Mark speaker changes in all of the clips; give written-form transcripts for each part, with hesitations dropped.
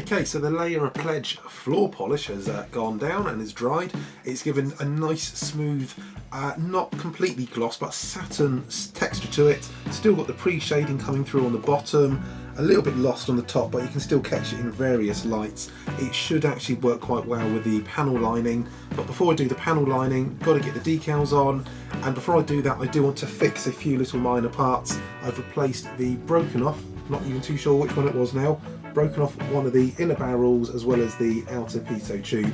Speaker 1: Okay, so the layer of Pledge floor polish has gone down and is dried. It's given a nice smooth, not completely gloss, but satin texture to it. Still got the pre-shading coming through on the bottom, a little bit lost on the top, but you can still catch it in various lights. It should actually work quite well with the panel lining, but before I do the panel lining, got to get the decals on, and before I do that I do want to fix a few little minor parts. I've replaced the broken off, not even too sure which one it was now, broken off one of the inner barrels as well as the outer pitot tube.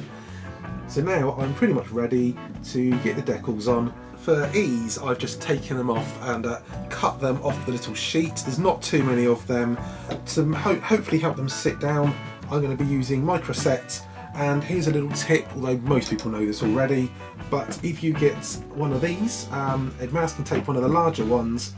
Speaker 1: So now I'm pretty much ready to get the decals on. For ease, I've just taken them off and cut them off the little sheet. There's not too many of them. To hopefully help them sit down, I'm going to be using microsets. And here's a little tip, although most people know this already, but if you get one of these, a masking tape, one of the larger ones,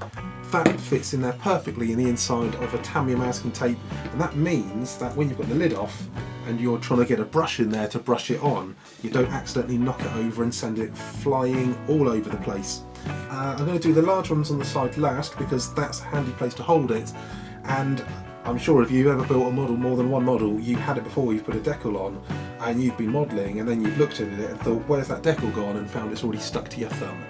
Speaker 1: that fits in there perfectly in the inside of a Tamiya masking tape, and that means that when you've got the lid off and you're trying to get a brush in there to brush it on, you don't accidentally knock it over and send it flying all over the place. I'm going to do the large ones on the side last because that's a handy place to hold it, and I'm sure if you've ever built a model, more than one model, you've had it before, you've put a decal on and you've been modelling and then you've looked at it and thought, where's that decal gone, and found it's already stuck to your thumb.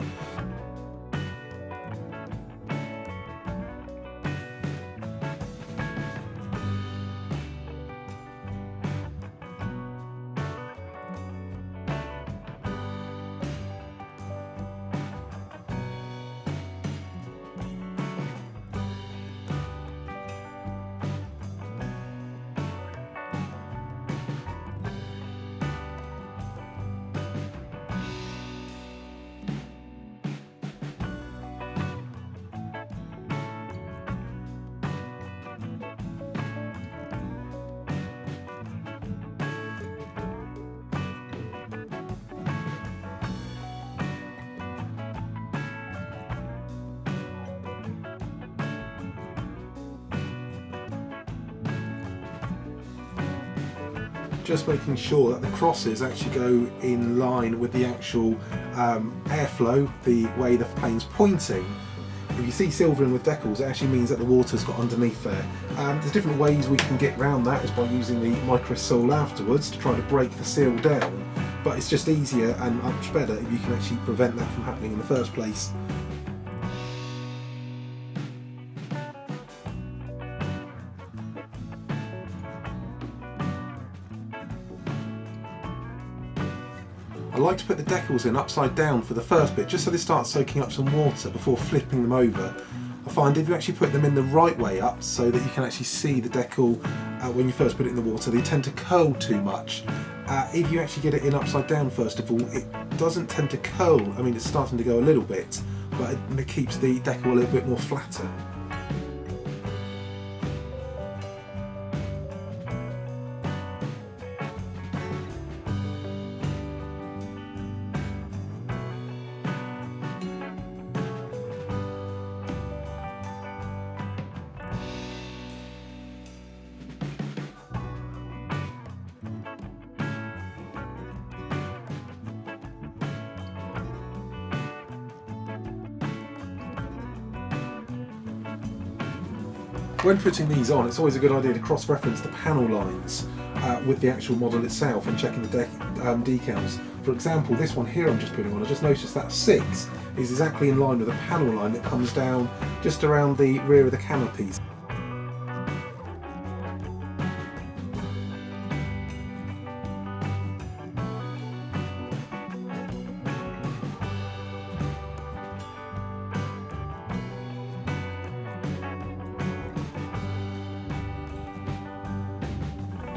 Speaker 1: Just making sure that the crosses actually go in line with the actual airflow, the way the paint's pointing. If you see silvering with decals, it actually means that the water's got underneath there. There's different ways we can get around that, is by using the micro seal afterwards to try to break the seal down, but it's just easier and much better if you can actually prevent that from happening in the first place. I like to put the decals in upside down for the first bit, just so they start soaking up some water before flipping them over. I find if you actually put them in the right way up, so that you can actually see the decal when you first put it in the water, they tend to curl too much. If you actually get it in upside down first of all, it doesn't tend to curl. I mean, it's starting to go a little bit, but it keeps the decal a little bit more flatter. When putting these on, it's always a good idea to cross-reference the panel lines with the actual model itself and checking the decals. For example, this one here I'm just putting on, I just noticed that 6 is exactly in line with the panel line that comes down just around the rear of the canopies.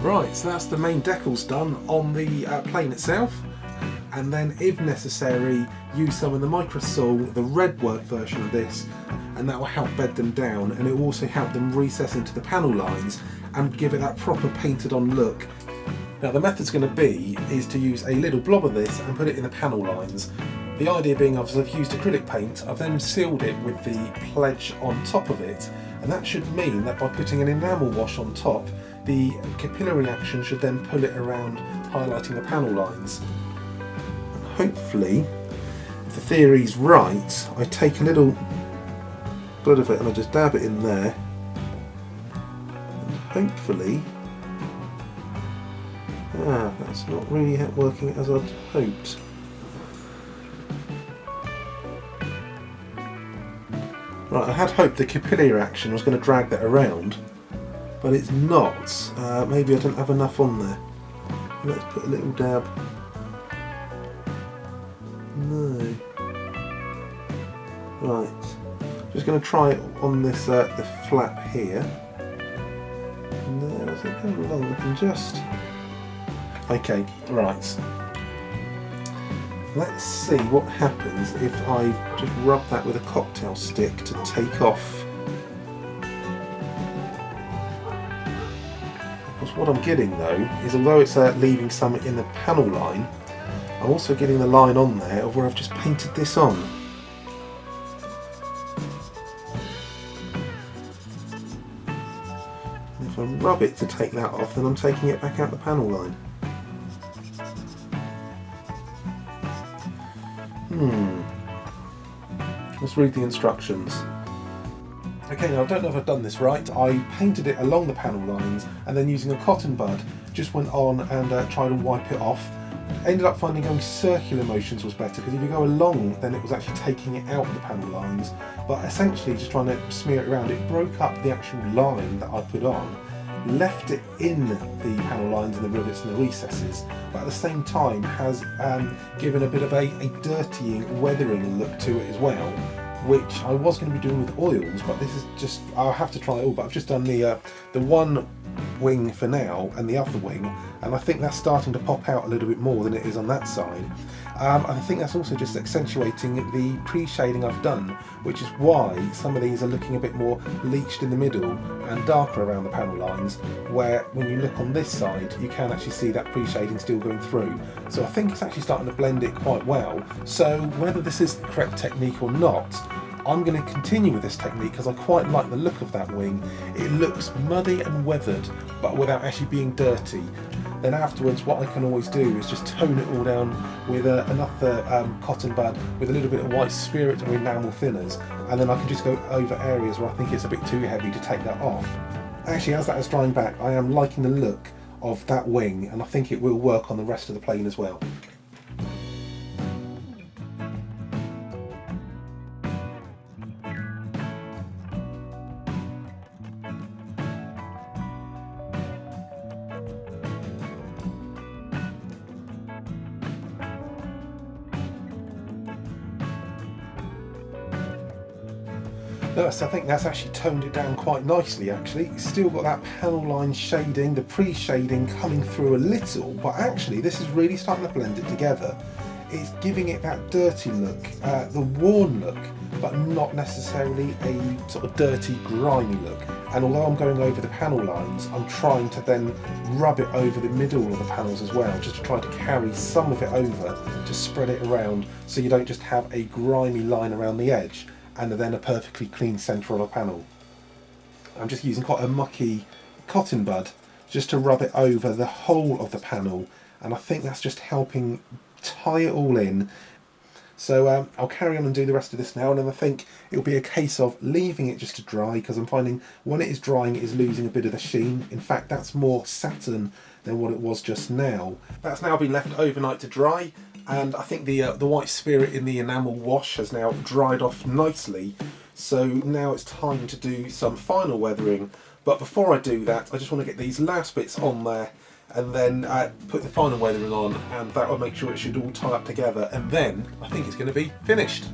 Speaker 1: Right, so that's the main decals done on the plane itself, and then if necessary use some of the microsol, the red work version of this, and that will help bed them down, and it will also help them recess into the panel lines and give it that proper painted on look. Now the method's going to be is to use a little blob of this and put it in the panel lines. The idea being, I've used acrylic paint, I've then sealed it with the Pledge on top of it, and that should mean that by putting an enamel wash on top, the capillary action should then pull it around, highlighting the panel lines. And hopefully, if the theory's right, I take a little bit of it and I just dab it in there, and hopefully That's not really working as I'd hoped. Right, I had hoped the capillary action was going to drag that around, but it's not. Maybe I don't have enough on there. Let's put a little dab. No. Right. Just going to try it on this the flap here. No, is it going along? I can just. Okay, right. Let's see what happens if I just rub that with a cocktail stick to take off. Because what I'm getting though is, although it's leaving some in the panel line, I'm also getting the line on there of where I've just painted this on. And if I rub it to take that off, then I'm taking it back out the panel line. Let's read the instructions. Okay, now I don't know if I've done this right. I painted it along the panel lines and then using a cotton bud just went on and tried to wipe it off. Ended up finding going circular motions was better, because if you go along then it was actually taking it out of the panel lines, but essentially just trying to smear it around, it broke up the actual line that I put on, left it in the panel lines and the rivets and the recesses, but at the same time has given a bit of a dirtying, weathering look to it as well, which I was going to be doing with oils, but this is just, I'll have to try it all. But I've just done the one wing for now and the other wing, and I think that's starting to pop out a little bit more than it is on that side. I think that's also just accentuating the pre-shading I've done, which is why some of these are looking a bit more bleached in the middle and darker around the panel lines, where when you look on this side you can actually see that pre-shading still going through. So I think it's actually starting to blend it quite well. So whether this is the correct technique or not, I'm going to continue with this technique because I quite like the look of that wing. It looks muddy and weathered, but without actually being dirty. Then afterwards, what I can always do is just tone it all down with another cotton bud with a little bit of white spirit or enamel thinners, and then I can just go over areas where I think it's a bit too heavy to take that off. Actually, as that is drying back, I am liking the look of that wing, and I think it will work on the rest of the plane as well. Yes, I think that's actually toned it down quite nicely actually. It's still got that panel line shading, the pre-shading coming through a little, but actually this is really starting to blend it together. It's giving it that dirty look, the worn look, but not necessarily a sort of dirty, grimy look. And although I'm going over the panel lines, I'm trying to then rub it over the middle of the panels as well, just to try to carry some of it over, to spread it around so you don't just have a grimy line around the edge and then a perfectly clean centre of a panel. I'm just using quite a mucky cotton bud just to rub it over the whole of the panel, and I think that's just helping tie it all in. So I'll carry on and do the rest of this now, and then I think it'll be a case of leaving it just to dry, because I'm finding when it is drying it is losing a bit of the sheen. In fact, that's more satin than what it was just now. That's now been left overnight to dry, and I think the white spirit in the enamel wash has now dried off nicely. So now it's time to do some final weathering. But before I do that, I just want to get these last bits on there and then put the final weathering on, and that will make sure it should all tie up together, and then I think it's going to be finished.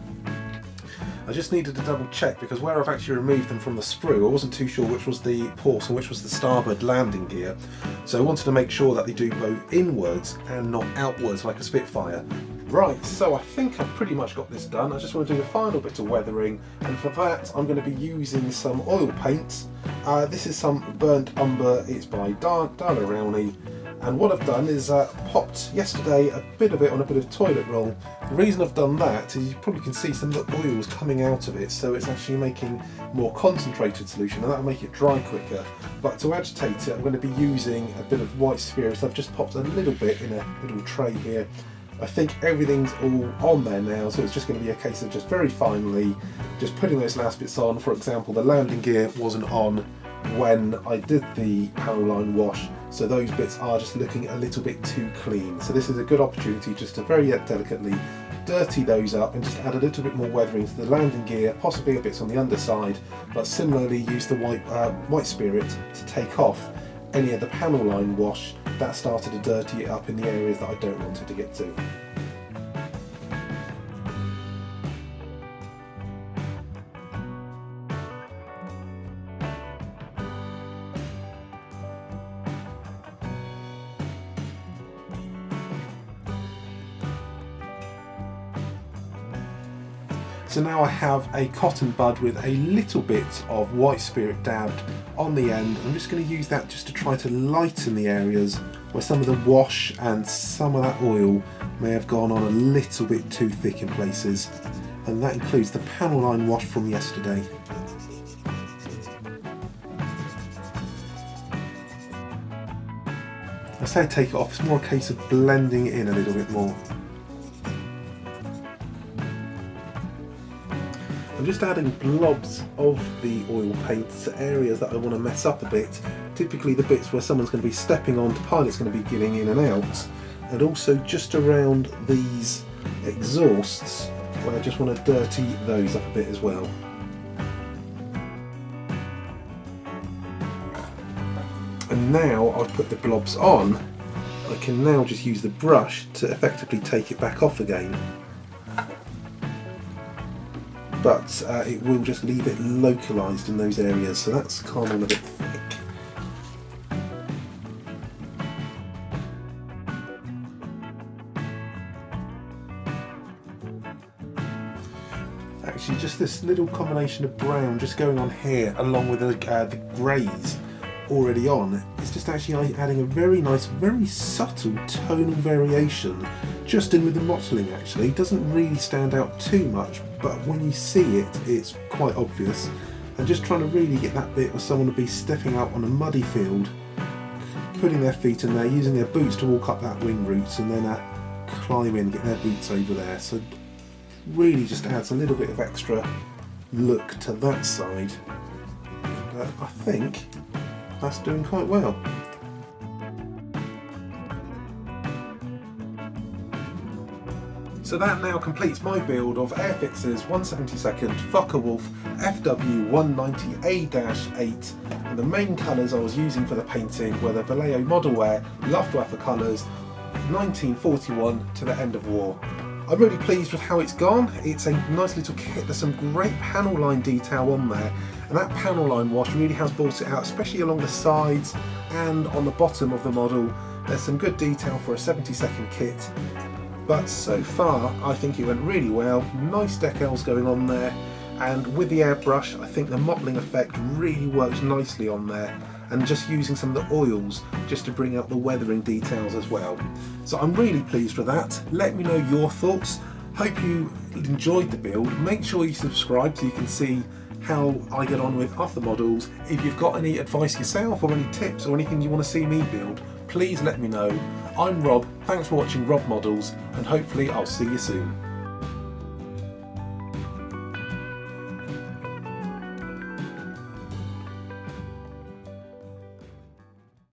Speaker 1: I just needed to double check, because where I've actually removed them from the sprue, I wasn't too sure which was the port and which was the starboard landing gear, so I wanted to make sure that they do both inwards and not outwards like a Spitfire. Right, so I think I've pretty much got this done. I just want to do the final bit of weathering, and for that I'm going to be using some oil paint. This is some Burnt Umber, it's by Darla Rowney, and what I've done is popped yesterday a bit of it on a bit of toilet roll. The reason I've done that is you probably can see some of the oils coming out of it, so it's actually making more concentrated solution, and that'll make it dry quicker. But to agitate it, I'm going to be using a bit of white spirit. So I've just popped a little bit in a little tray here. I think everything's all on there now, so it's just going to be a case of just very finely just putting those last bits on. For example, the landing gear wasn't on when I did the panel line wash, so those bits are just looking a little bit too clean. So this is a good opportunity just to very delicately dirty those up and just add a little bit more weathering to the landing gear, possibly a bit on the underside, but similarly use the white spirit to take off any of the panel line wash that started to dirty it up in the areas that I don't want it to get to. So now I have a cotton bud with a little bit of white spirit dabbed on the end. I'm just going to use that just to try to lighten the areas where some of the wash and some of that oil may have gone on a little bit too thick in places. And that includes the panel line wash from yesterday. I say take it off, it's more a case of blending it in a little bit more. I'm just adding blobs of the oil paint to areas that I want to mess up a bit, typically the bits where someone's going to be stepping on, the pilot's going to be getting in and out, and also just around these exhausts where I just want to dirty those up a bit as well. And now I've put the blobs on, I can now just use the brush to effectively take it back off again. But it will just leave it localised in those areas, so that's kind of a bit thick. Actually, just this little combination of brown just going on here along with the greys already on, it's just actually adding a very nice, very subtle tonal variation just in with the mottling. Actually, it doesn't really stand out too much, but when you see it, it's quite obvious. And just trying to really get that bit where someone would be stepping out on a muddy field, putting their feet in there, using their boots to walk up that wing route, and then climb in, get their boots over there. So really just adds a little bit of extra look to that side. And I think that's doing quite well. So that now completes my build of Airfix's 1/72 Focke-Wulf FW190A-8, and the main colours I was using for the painting were the Vallejo Model Wear Luftwaffe colours 1941 to the end of war. I'm really pleased with how it's gone. It's a nice little kit, there's some great panel line detail on there, and that panel line wash really has brought it out, especially along the sides and on the bottom of the model. There's some good detail for a 70-second kit. But so far I think it went really well, nice decals going on there, and with the airbrush I think the mottling effect really works nicely on there, and just using some of the oils just to bring out the weathering details as well. So I'm really pleased with that. Let me know your thoughts. Hope you enjoyed the build. Make sure you subscribe so you can see how I get on with other models. If you've got any advice yourself or any tips or anything you want to see me build, please let me know. I'm Rob, thanks for watching Rob Models, and hopefully I'll see you soon.